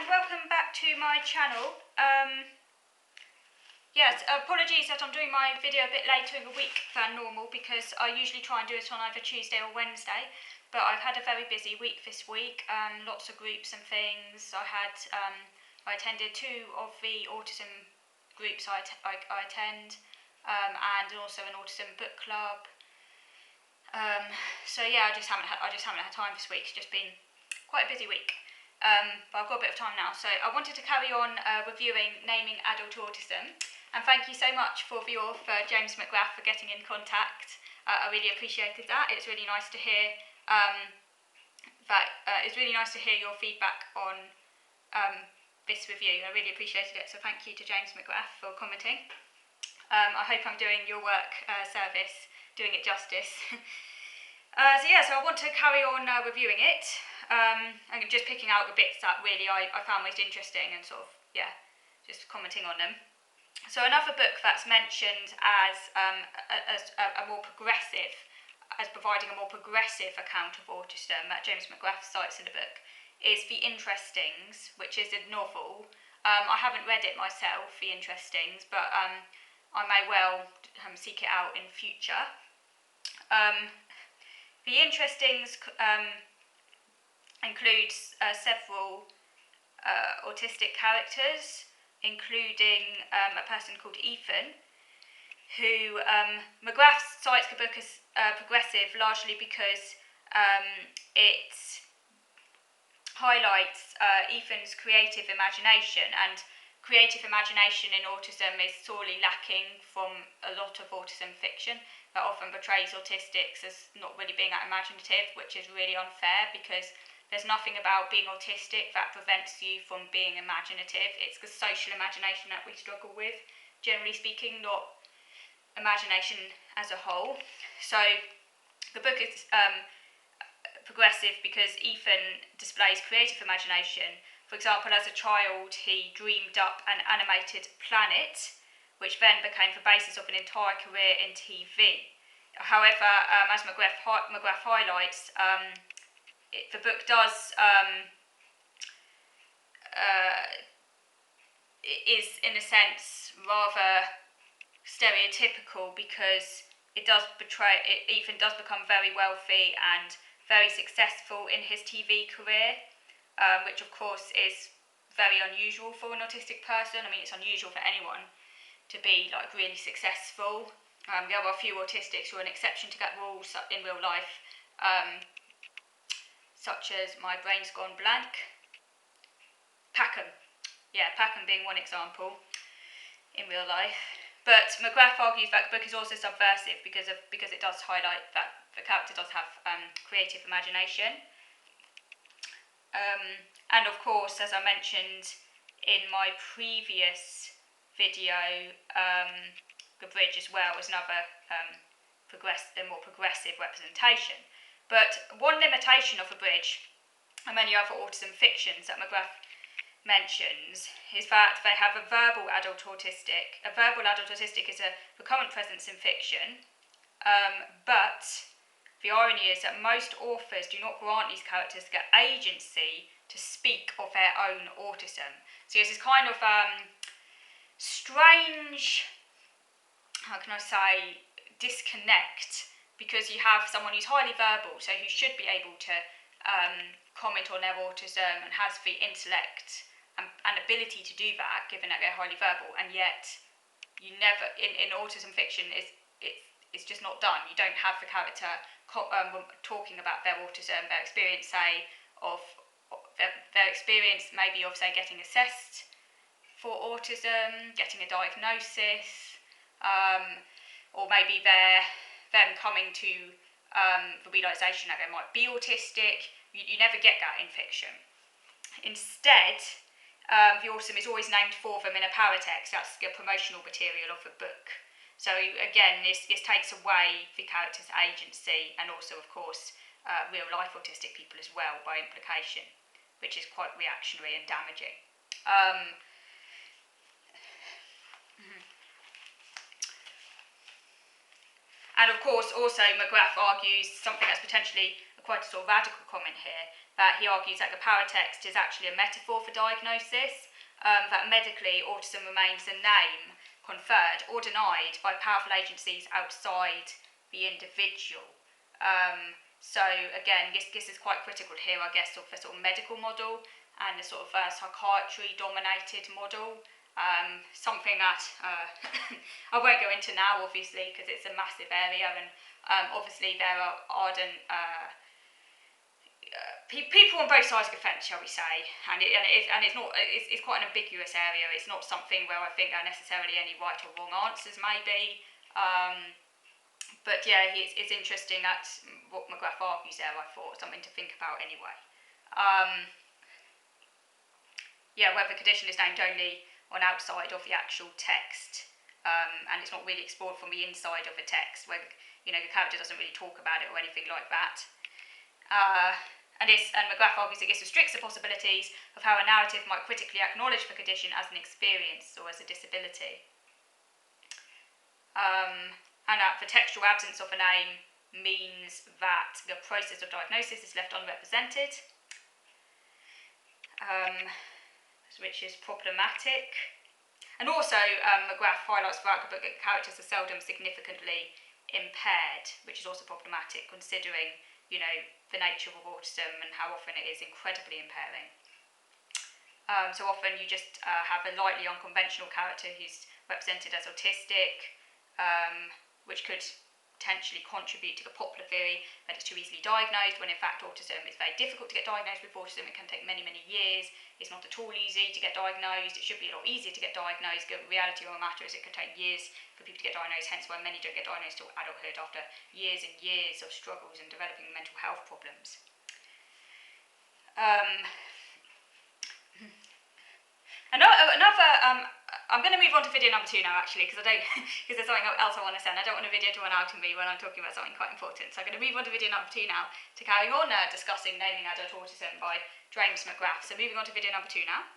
welcome back to my channel. Yes, apologies that I'm doing my video a bit later in the week than normal because I usually try and do it on either Tuesday or Wednesday, but I've had a very busy week this week, lots of groups and things. I attended 2 of the autism groups I attend, and also an autism book club. So yeah, I just haven't had time this week. It's just been quite a busy week. But I've got a bit of time now, so I wanted to carry on reviewing Naming Adult Autism, and thank you so much for James McGrath for getting in contact. I really appreciated that. It's really nice to hear your feedback on this review. I really appreciated it, so thank you to James McGrath for commenting. I hope I'm doing your work service, doing it justice. So I want to carry on reviewing it. And just picking out the bits that really I found most interesting and just commenting on them. So another book that's mentioned as providing a more progressive account of autism that James McGrath cites in the book is The Interestings, which is a novel. I haven't read it myself, The Interestings, but I may well seek it out in future. The Interestings includes several autistic characters, including a person called Ethan, who McGrath cites the book as progressive largely because it highlights Ethan's creative imagination, and creative imagination in autism is sorely lacking from a lot of autism fiction that often portrays autistics as not really being that imaginative, which is really unfair because there's nothing about being autistic that prevents you from being imaginative. It's the social imagination that we struggle with, generally speaking, not imagination as a whole. So the book is progressive because Ethan displays creative imagination. For example, as a child, he dreamed up an animated planet, which then became the basis of an entire career in TV. However, as McGrath highlights, the book does is in a sense rather stereotypical because Ethan does become very wealthy and very successful in his TV career, which of course is very unusual for an autistic person. I mean, it's unusual for anyone to be like really successful. There are a few autistics who are an exception to that rule in real life. Such as my brain's gone blank. Packham being one example in real life. But McGrath argues that the book is also subversive because it does highlight that the character does have creative imagination. And of course, as I mentioned in my previous video, the bridge as well was another more progressive representation. But one limitation of the bridge and many other autism fictions that McGrath mentions is that they have a verbal adult autistic. A verbal adult autistic is a recurrent presence in fiction, but the irony is that most authors do not grant these characters the agency to speak of their own autism. So there's this kind of strange, disconnect, because you have someone who's highly verbal, so who should be able to comment on their autism and has the intellect and ability to do that, given that they're highly verbal, and yet you never, in autism fiction, it's just not done. You don't have the character talking about their autism, their experience, their experience maybe of, say, getting assessed for autism, getting a diagnosis, or maybe them coming to the realisation that they might be autistic. You never get that in fiction. Instead, the autism is always named for them in a paratext. That's the promotional material of the book. So again, this takes away the character's agency, and also, of course, real life autistic people as well by implication, which is quite reactionary and damaging. And of course, also McGrath argues something that's potentially quite a sort of radical comment here, that he argues that the paratext is actually a metaphor for diagnosis, that medically autism remains a name conferred or denied by powerful agencies outside the individual. So again, this is quite critical here, I guess, of the sort of medical model and the sort of psychiatry-dominated model. Something that I won't go into now, obviously, because it's a massive area, and obviously there are ardent people on both sides of the fence, shall we say, and it's quite an ambiguous area. It's not something where I think there are necessarily any right or wrong answers, maybe. But yeah, it's interesting at what McGrath argues there. I thought something to think about anyway. Yeah, where the condition is named only on outside of the actual text, and it's not really explored from the inside of the text, where the character doesn't really talk about it or anything like that. And McGrath argues that this restricts the possibilities of how a narrative might critically acknowledge the condition as an experience or as a disability. And that the textual absence of a name means that the process of diagnosis is left unrepresented, which is problematic. And also, McGrath highlights throughout the book that characters are seldom significantly impaired, which is also problematic considering, the nature of autism and how often it is incredibly impairing. So often you just have a lightly unconventional character who's represented as autistic, which could potentially contribute to the popular theory that it's too easily diagnosed, when in fact autism is very difficult to get diagnosed with autism. It can take many, many years. It's not at all easy to get diagnosed. It should be a lot easier to get diagnosed. The reality of the matter is it can take years for people to get diagnosed, hence why many don't get diagnosed till adulthood after years and years of struggles and developing mental health problems. I'm going to move on to video number 2 now, actually, because there's something else I want to say, and I don't want a video to run out of me when I'm talking about something quite important. So I'm going to move on to video number 2 now to carry on discussing Naming Adult Autism by James McGrath. So moving on to video number 2 now.